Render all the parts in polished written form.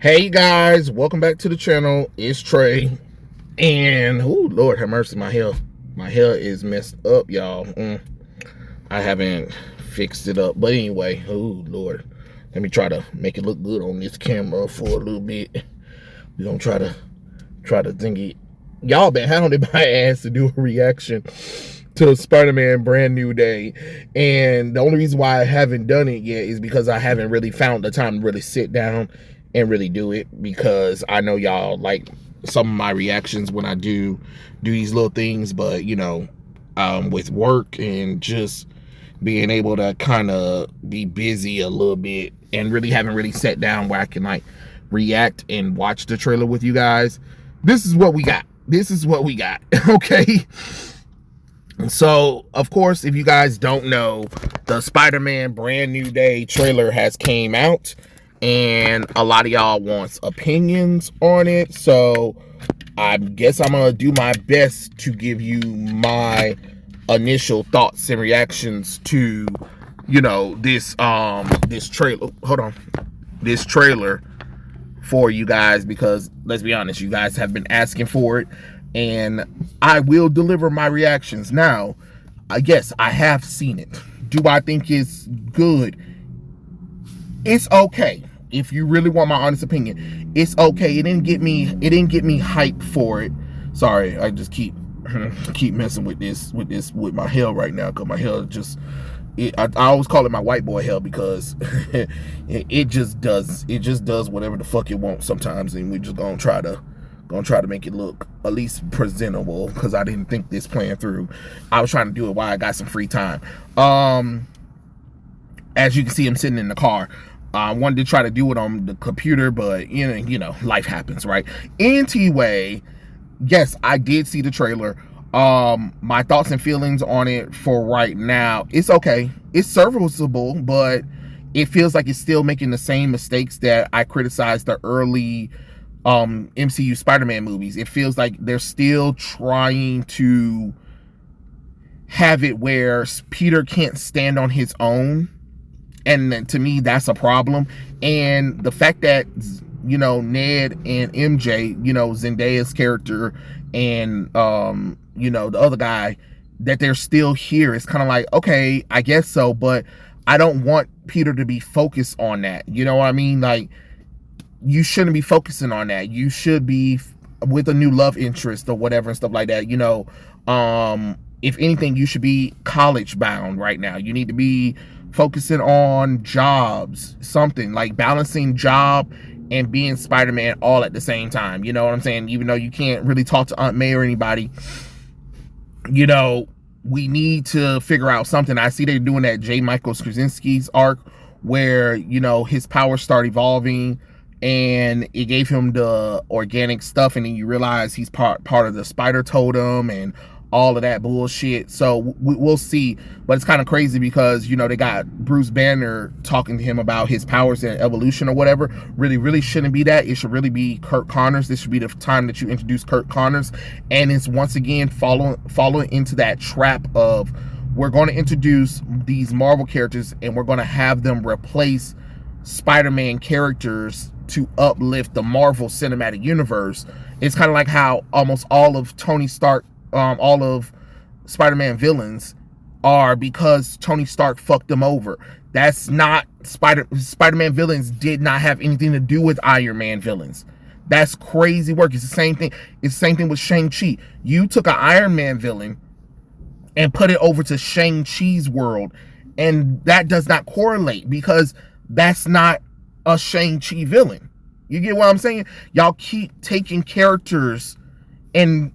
Hey guys, welcome back to the channel. It's Trey, and oh Lord have mercy, my hair is messed up, y'all. I haven't fixed it up, but anyway, oh Lord, let me try to make it look good on this camera for a little bit. We're gonna try to think it. Y'all been hounding my ass to do a reaction to Spider-Man Brand New Day, and the only reason why I haven't done it yet is because I haven't really found the time to really sit down and really do it, because I know y'all like some of my reactions when I do these little things, but you know, with work and just being able to kind of be busy a little bit and really haven't really sat down where I can like react and watch the trailer with you guys. This is what we got. Okay. So, of course, if you guys don't know, the Spider-Man Brand New Day trailer has came out, and a lot of y'all wants opinions on it. So, I guess I'm going to do my best to give you my initial thoughts and reactions to, you know, this trailer. Hold on. This trailer for you guys, because let's be honest, you guys have been asking for it, and I will deliver my reactions. Now, yes, I have seen it. Do I think it's good? It's okay. If you really want my honest opinion, it's okay. It didn't get me hyped for it. Sorry, I just keep messing with my hair right now, because my hair just I always call it my white boy hair, because it just does whatever the fuck it wants sometimes, and we just gonna try to make it look at least presentable, because I didn't think this plan through. I was trying to do it while I got some free time. As you can see, I'm sitting in the car. I wanted to try to do it on the computer, but you know, life happens, right? Anyway, yes, I did see the trailer. My thoughts and feelings on it for right now, it's okay. It's serviceable, but it feels like it's still making the same mistakes that I criticized the early MCU Spider-Man movies. It feels like they're still trying to have it where Peter can't stand on his own, and to me that's a problem. And the fact that, you know, Ned and MJ, you know, Zendaya's character, and you know, the other guy, that they're still here, it's kind of like, okay, I guess so, but I don't want Peter to be focused on that. You know what I mean? Like, you shouldn't be focusing on that. You should be with a new love interest or whatever and stuff like that. You know, if anything, you should be college bound right now. You need to be focusing on jobs, something like balancing job and being Spider-Man all at the same time. You know what I'm saying? Even though you can't really talk to Aunt May or anybody, you know, we need to figure out something. I see they're doing that J. Michael Straczynski's arc, where, you know, his powers start evolving, and it gave him the organic stuff, and then you realize he's part of the spider totem and all of that bullshit. So we'll see. But it's kind of crazy because, you know, they got Bruce Banner talking to him about his powers and evolution or whatever. Really shouldn't be that. It should really be Kirk Connors. This should be the time that you introduce Kirk Connors. And it's once again following into that trap of, we're going to introduce these Marvel characters and we're going to have them replace Spider-Man characters to uplift the Marvel Cinematic Universe. It's kind of like how almost all of Tony Stark, all of Spider-Man villains are because Tony Stark fucked them over. That's not Spider-Man villains did not have anything to do with Iron Man villains. That's crazy work. It's the same thing. It's the same thing with Shang-Chi. You took an Iron Man villain and put it over to Shang-Chi's world, and that does not correlate, because that's not a Shang-Chi villain. You get what I'm saying? Y'all keep taking characters and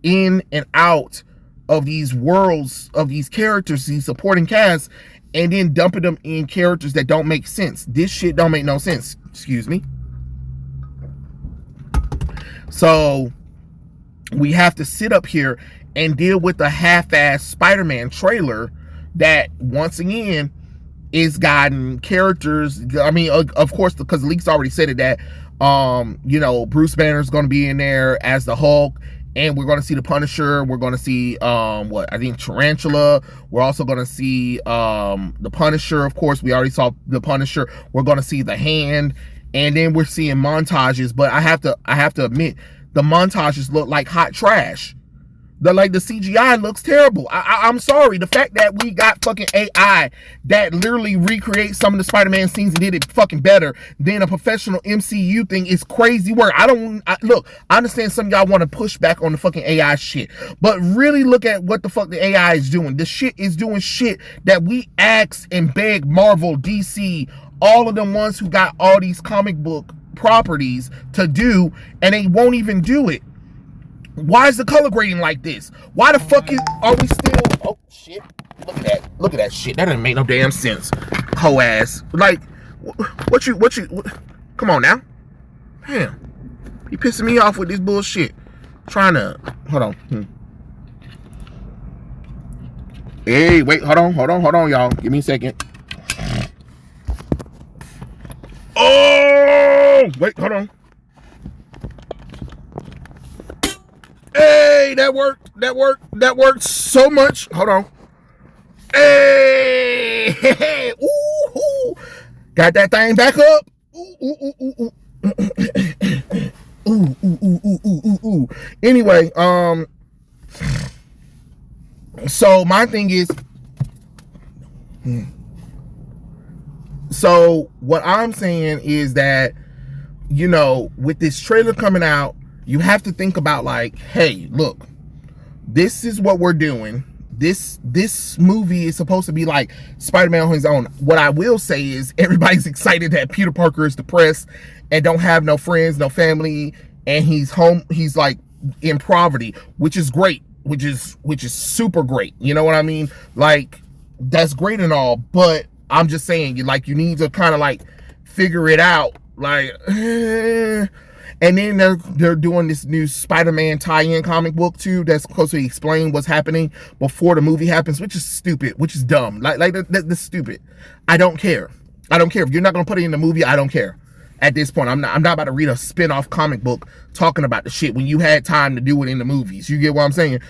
in and out of these worlds of these characters, these supporting casts, and then dumping them in characters that don't make sense. This shit don't make no sense. Excuse me. So we have to sit up here and deal with the half-ass Spider-Man trailer that, once again, is guiding characters. I mean, of course, because the leaks already said it, that you know, Bruce Banner's going to be in there as the Hulk, and we're going to see the Punisher. We're going to see what I think Tarantula. We're also going to see the Punisher. Of course, we already saw the Punisher. We're going to see the Hand, and then we're seeing montages. But I have to admit, the montages look like hot trash. The CGI looks terrible. I'm sorry. The fact that we got fucking AI that literally recreates some of the Spider-Man scenes and did it fucking better than a professional MCU thing is crazy work. Look, I understand some of y'all want to push back on the fucking AI shit, but really look at what the fuck the AI is doing. The shit is doing shit that we asked and begged Marvel, DC, all of them ones who got all these comic book properties to do, and they won't even do it. Why is the color grading like this? Why the fuck are we still... Oh, shit. Look at that shit. That doesn't make no damn sense. Hoe ass. Like, what you... Come on now. Damn. You pissing me off with this bullshit. Trying to... Hold on. Hey, wait. Hold on, y'all. Give me a second. Oh! Wait, hold on. Hey, that worked so much. Hold on. Hey, ooh, got that thing back up. Ooh. Anyway, so my thing is, so what I'm saying is that, you know, with this trailer coming out, you have to think about like, hey, look, this is what we're doing. This movie is supposed to be like Spider-Man on his own. What I will say is everybody's excited that Peter Parker is depressed and don't have no friends, no family, and he's home. He's like in poverty, which is great, which is super great. You know what I mean? Like, that's great and all, but I'm just saying, you need to kind of like figure it out. Like, and then they're doing this new Spider-Man tie-in comic book too that's supposed to explain what's happening before the movie happens, which is stupid, which is dumb. Like that's stupid. I don't care. If you're not gonna put it in the movie, I don't care. At this point, I'm not about to read a spin-off comic book talking about the shit when you had time to do it in the movies. You get what I'm saying?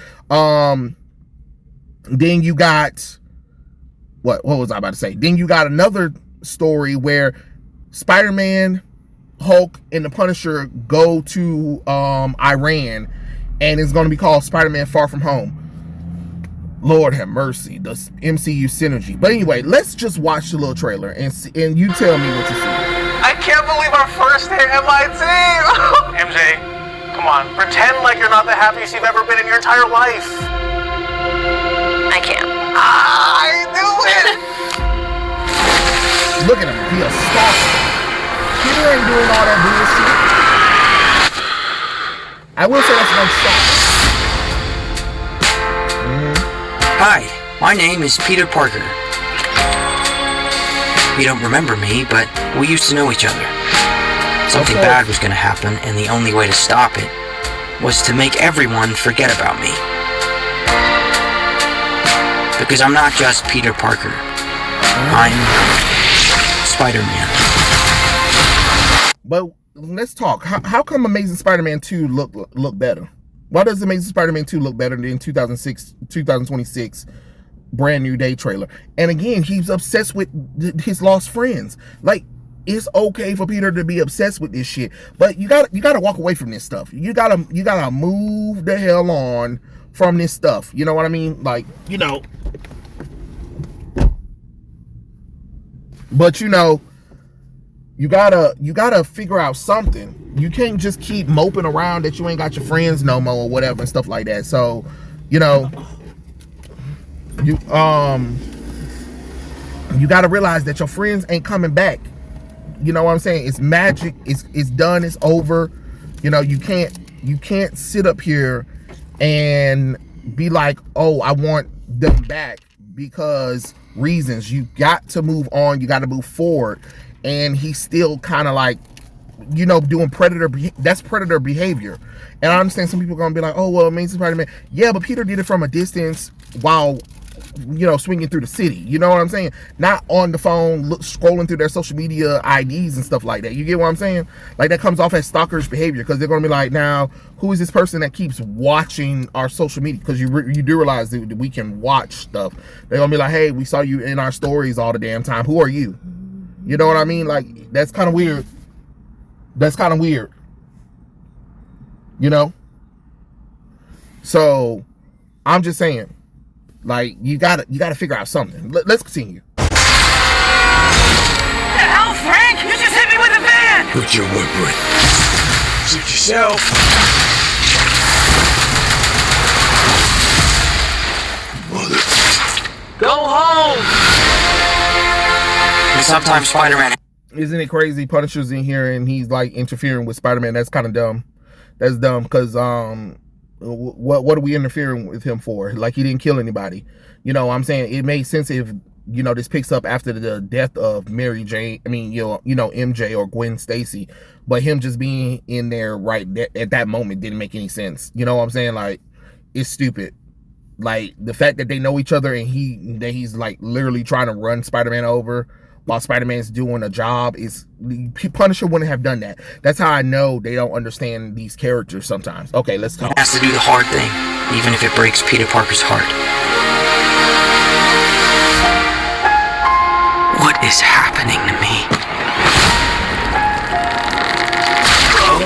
Then you got what was I about to say? Then you got another story where Spider-Man, Hulk, and the Punisher go to Iran, and it's going to be called Spider-Man Far From Home. Lord have mercy, the MCU synergy. But anyway, let's just watch the little trailer and you tell me what you see. I can't believe our first hit MIT. MJ, come on, pretend like you're not the happiest you've ever been in your entire life. I can't. I knew it. Look at him, he a stalker. Peter ain't doing all that bullshit. I will say that's one shot. Hi, my name is Peter Parker. You don't remember me, but we used to know each other. Something bad was going to happen, and the only way to stop it was to make everyone forget about me. Because I'm not just Peter Parker. I'm Spider-Man. But let's talk. How come Amazing Spider-Man 2 look better? Why does Amazing Spider-Man 2 look better than 2026 Brand New Day trailer? And again, he's obsessed with his lost friends. Like, it's okay for Peter to be obsessed with this shit, but you gotta walk away from this stuff. You gotta move the hell on from this stuff. You know what I mean? Like, you know. But you know, you gotta figure out something. You can't just keep moping around that you ain't got your friends no more or whatever and stuff like that. So, you know, you gotta realize that your friends ain't coming back. You know what I'm saying? It's magic. It's done. It's over. You know, you can't sit up here and be like, oh, I want them back because reasons. You got to move on. You got to move forward. And he's still kind of like, you know, doing that's predator behavior. And I understand some people are gonna be like, oh, well, Amazing Spider-Man, yeah, but Peter did it from a distance while, you know, swinging through the city. You know what I'm saying? Not on the phone, scrolling through their social media IDs and stuff like that. You get what I'm saying? Like, that comes off as stalkerish behavior, because they're gonna be like, now, who is this person that keeps watching our social media? Because you do realize that we can watch stuff. They're gonna be like, hey, we saw you in our stories all the damn time. Who are you? You know what I mean? Like, that's kind of weird. That's kind of weird. You know? So, I'm just saying, like, you gotta figure out something. Let's continue. What the hell, Frank? You just hit me with a van! Put your weapon. Suit yourself. Mother. Go home! And sometimes Spider-Man... Isn't it crazy? Punisher's in here and he's like interfering with Spider-Man. That's kind of dumb. That's dumb because what are we interfering with him for? Like, he didn't kill anybody. You know what I'm saying? It made sense if, you know, this picks up after the death of Mary Jane. I mean, you know, MJ or Gwen Stacy. But him just being in there right at that moment didn't make any sense. You know what I'm saying? Like, it's stupid. Like, the fact that they know each other and he's like literally trying to run Spider-Man over while Spider-Man's doing a job is... Punisher wouldn't have done that. That's how I know they don't understand these characters sometimes. Okay, let's talk. He has to do the hard thing, even if it breaks Peter Parker's heart. What is happening to me? Oh,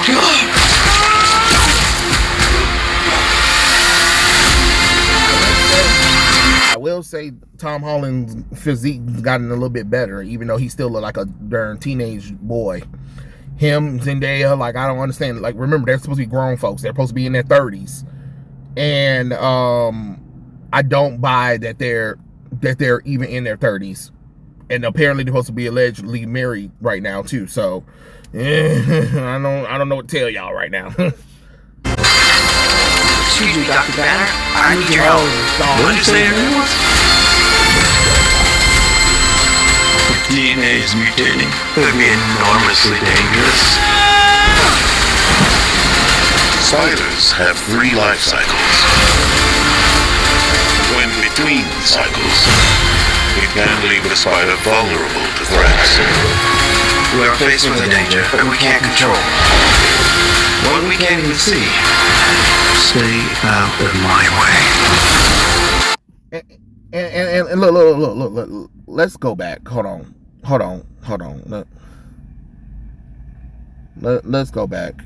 God. I will say Tom Holland's physique gotten a little bit better, even though he still look like a darn teenage boy. Him, Zendaya, like, I don't understand. Like, remember, they're supposed to be grown folks. They're supposed to be in their 30s. And I don't buy that they're even in their 30s. And apparently they're supposed to be allegedly married right now too. So I don't know what to tell y'all right now. Excuse me, Dr. Banner. I need your help. What did you say your name was? If DNA is mutating, it would be enormously dangerous. Spiders have 3 life cycles. When between cycles, it can leave the spider vulnerable to threats. We are faced with a danger that we can't control. One we can't even see. Stay out of my way. And look. Let's go back. Hold on. Let's go back.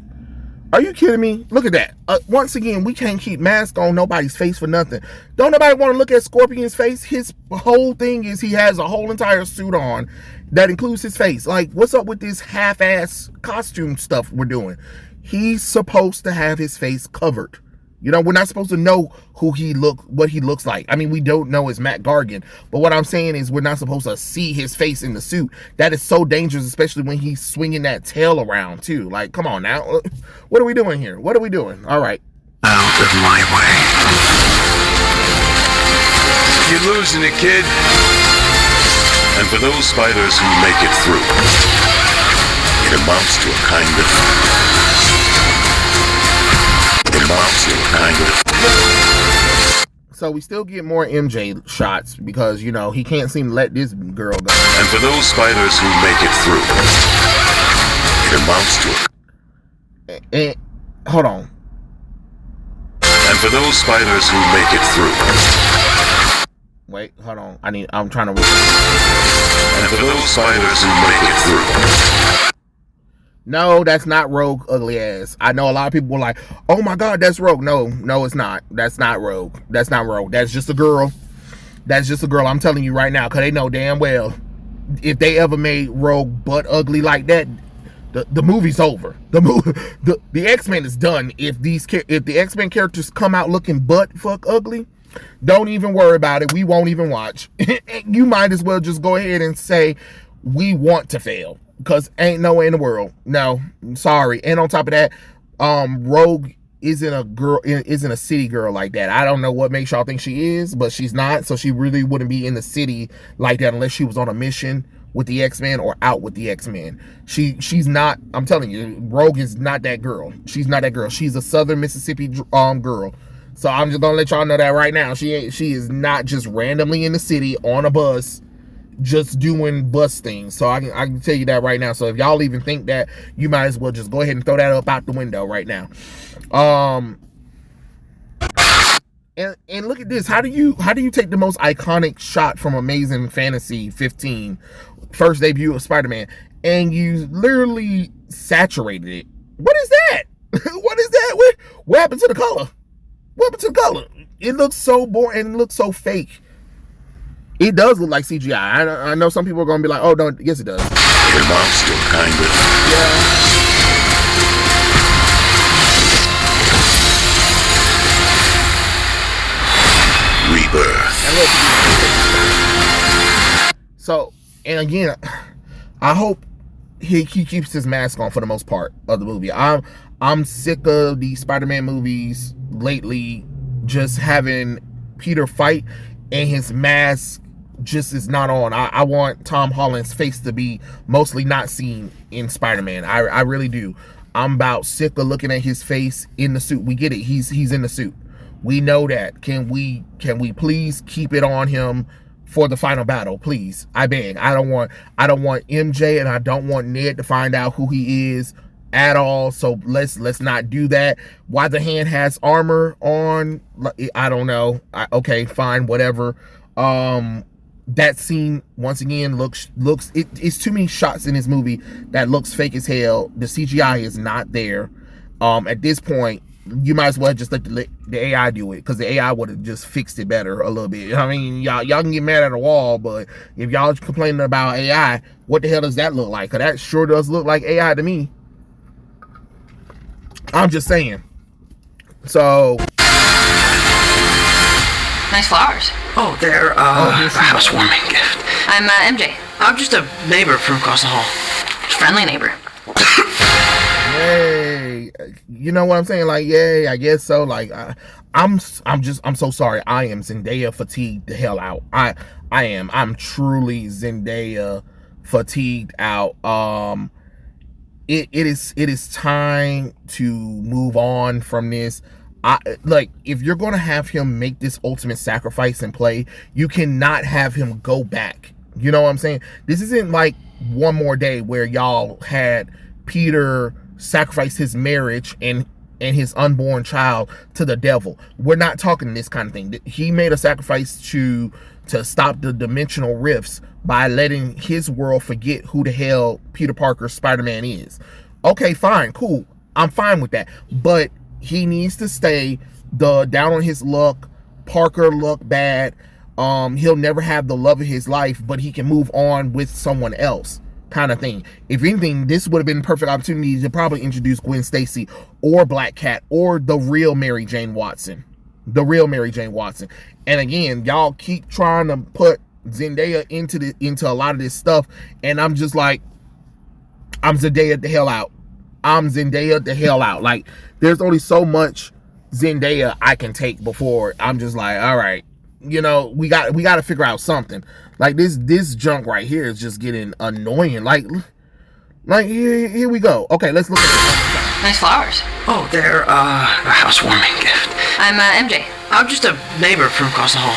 Are you kidding me? Look at that. Once again, we can't keep masks on nobody's face for nothing. Don't nobody want to look at Scorpion's face? His whole thing is he has a whole entire suit on that includes his face. Like, what's up with this half-ass costume stuff we're doing? He's supposed to have his face covered. You know, we're not supposed to know what he looks like. I mean, we don't know it's Matt Gargan, but what I'm saying is we're not supposed to see his face in the suit. That is so dangerous, especially when he's swinging that tail around too. Like, come on now. What are we doing here? What are we doing? All right. Out of my way. You're losing it, kid. And for those spiders who make it through, it amounts to a kind of... So we still get more MJ shots because, you know, he can't seem to let this girl go. And for those spiders who make it through, it amounts to... And hold on. And for those spiders who make it through... Wait, hold on. I'm trying to... And for those spiders who make it through... No, that's not Rogue, ugly ass. I know a lot of people were like, oh my God, that's Rogue. No, it's not. That's not Rogue. That's not Rogue. That's just a girl. That's just a girl. I'm telling you right now, because they know damn well if they ever made Rogue butt ugly like that, the movie's over. The X-Men is done. If the X-Men characters come out looking butt fuck ugly, don't even worry about it. We won't even watch. You might as well just go ahead and say, we want to fail. Because ain't no way in the world. No, sorry. And on top of that, Rogue isn't a city girl like that. I don't know what makes y'all think she is, but she's not. So she really wouldn't be in the city like that unless she was on a mission with the X-Men or out with the X-Men. She's not. I'm telling you, Rogue is not that girl. She's not that girl. She's a Southern Mississippi girl. So I'm just gonna let y'all know that right now. She is not just randomly in the city on a bus just doing bus things. So I can tell you that right now. So if y'all even think that, you might as well just go ahead and throw that up out the window right now. And look at this. How do you take the most iconic shot from Amazing Fantasy 15, first debut of Spider-Man, and you literally saturated it? What is that? What is that? What happened to the color? What happened to the color? It looks so boring and it looks so fake. It does look like CGI. I know some people are gonna be like, "Oh no, yes it does." It amounts to a kind of rebirth. So, and again, I hope he keeps his mask on for the most part of the movie. I'm sick of the Spider-Man movies lately just having Peter fight and his mask just is not on. I want Tom Holland's face to be mostly not seen in Spider-Man. I really do. I'm about sick of looking at his face in the suit. We get it. He's in the suit. We know that. Can we please keep it on him for the final battle, please? I beg. I don't want MJ and I don't want Ned to find out who he is at all. So let's not do that. Why the Hand has armor on, I don't know. Okay, fine, whatever. That scene once again looks it's too many shots in this movie that looks fake as hell. The CGI is not there. At this point, you might as well just let the AI do it, because the AI would have just fixed it better a little bit. I mean, y'all can get mad at a wall, but if y'all complaining about AI, what the hell does that look like? Because that sure does look like AI to me. I'm just saying. So, Nice flowers. Oh, they're a housewarming gift. I'm MJ. I'm just a neighbor from across the hall. Friendly neighbor. yay, you know what I'm saying? Like, yay, I guess so. Like, I'm so sorry. I am Zendaya fatigued the hell out. I'm truly Zendaya fatigued out. It is time to move on from this. Like, if you're gonna have him make this ultimate sacrifice and play, you cannot have him go back. You know what I'm saying? This isn't like One More Day where y'all had Peter sacrifice his marriage and his unborn child to the devil. We're not talking this kind of thing. He made a sacrifice to stop the dimensional rifts by letting his world forget who the hell Peter Parker Spider-Man is. Okay, fine, cool. I'm fine with that. But he needs to stay the down on his luck, Parker look bad. He'll never have the love of his life, but he can move on with someone else, kind of thing. If anything, this would have been a perfect opportunity to probably introduce Gwen Stacy or Black Cat or the real Mary Jane Watson. The real Mary Jane Watson. And again, y'all keep trying to put Zendaya into a lot of this stuff, and I'm just like, I'm Zendaya the hell out. I'm Zendaya the hell out. Like, there's only so much Zendaya I can take before I'm just like, all right, you know, we got to figure out something. Like, this junk right here is just getting annoying. Like here we go. Okay, let's look at this. Nice flowers. Oh, they're a housewarming gift. I'm MJ. I'm just a neighbor from across the hall.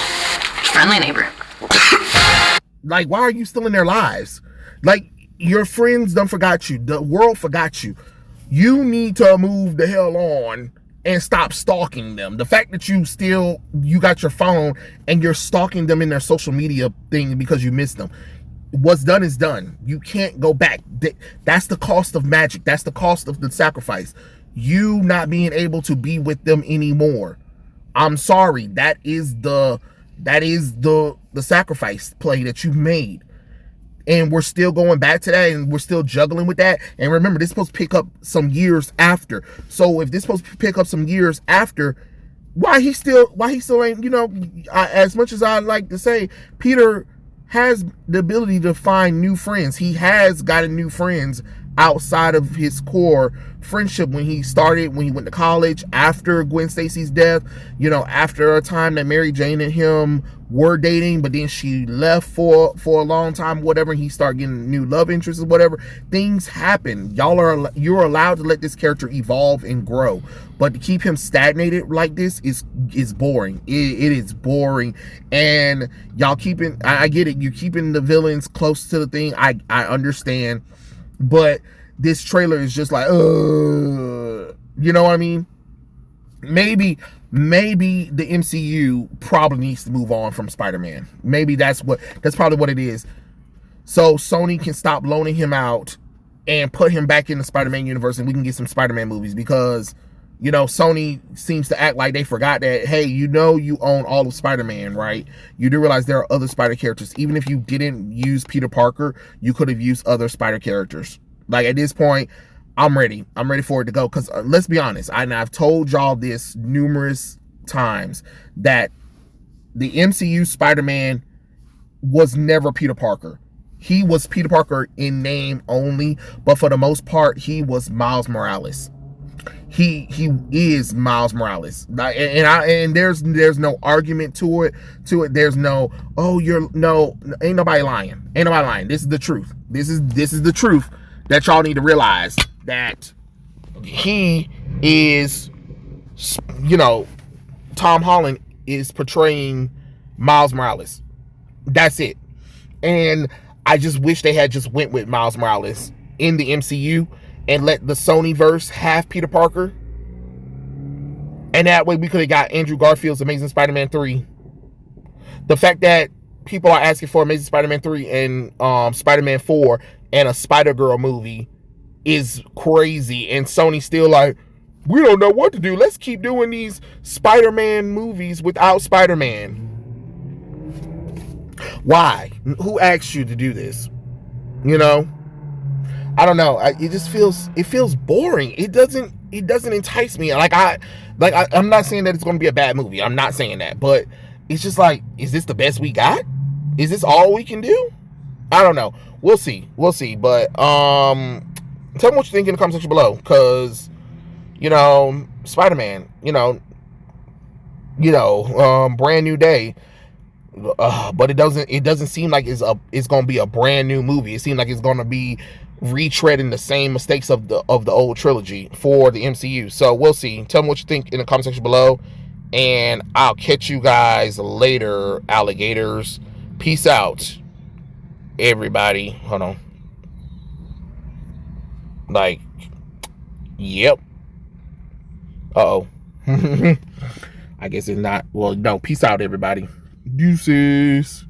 Friendly neighbor. Like, why are you still in their lives? Like, your friends done forgot you. The world forgot you. You need to move the hell on and stop stalking them. The fact that you got your phone and you're stalking them in their social media thing because you missed them. What's done is done. You can't go back. That's the cost of magic. That's the cost of the sacrifice. You not being able to be with them anymore. I'm sorry. That is the sacrifice play that you made. And we're still going back to that, and we're still juggling with that. And remember, this is supposed to pick up some years after. So if this is supposed to pick up some years after, why he still ain't, you know, as much as I like to say, Peter has the ability to find new friends. He has gotten new friends outside of his core friendship when he went to college, after Gwen Stacy's death, you know, after a time that Mary Jane and him were dating, but then she left for a long time, whatever, and he started getting new love interests or whatever. Things happen. You're allowed to let this character evolve and grow, but to keep him stagnated like this is boring. It is boring. And y'all I get it, you're keeping the villains close to the thing. I understand, but this trailer is just like, you know what I mean? Maybe maybe the MCU probably needs to move on from Spider-Man. Maybe that's probably what it is. So Sony can stop loaning him out and put him back in the Spider-Man universe, and we can get some Spider-Man movies, because, you know, Sony seems to act like they forgot that, hey, you know, you own all of Spider-Man, right? You do realize there are other Spider characters. Even if you didn't use Peter Parker, you could have used other Spider characters. Like, at this point, I'm ready. I'm ready for it to go, because let's be honest, I've told y'all this numerous times, that the MCU Spider-Man was never Peter Parker. He was Peter Parker in name only, but for the most part, he was Miles Morales. He is Miles Morales, and there's no argument to it. There's no, oh, ain't nobody lying. Ain't nobody lying. This is the truth. This is the truth that y'all need to realize, that he is, you know, Tom Holland is portraying Miles Morales. That's it. And I just wish they had just went with Miles Morales in the MCU and let the Sonyverse have Peter Parker. And that way we could have got Andrew Garfield's Amazing Spider-Man 3. The fact that people are asking for Amazing Spider-Man 3 and Spider-Man 4 and a Spider-Girl movie is crazy. And Sony's still like, we don't know what to do. Let's keep doing these Spider-Man movies without Spider-Man. Why? Who asked you to do this? You know, I don't know. It just feels boring. It doesn't entice me. I'm not saying that it's going to be a bad movie. I'm not saying that, but it's just like, is this the best we got? Is this all we can do? I don't know. We'll see. But tell me what you think in the comment section below, because, you know, Spider-Man, you know, brand new day. But it doesn't seem like it's gonna be a brand new movie. It seems like it's gonna be retreading the same mistakes of the old trilogy for the MCU. So we'll see. Tell me what you think in the comment section below, and I'll catch you guys later, alligators. Peace out, everybody. Hold on. Like, yep. Uh-oh. I guess it's not. Well, no. Peace out, everybody. Deuces.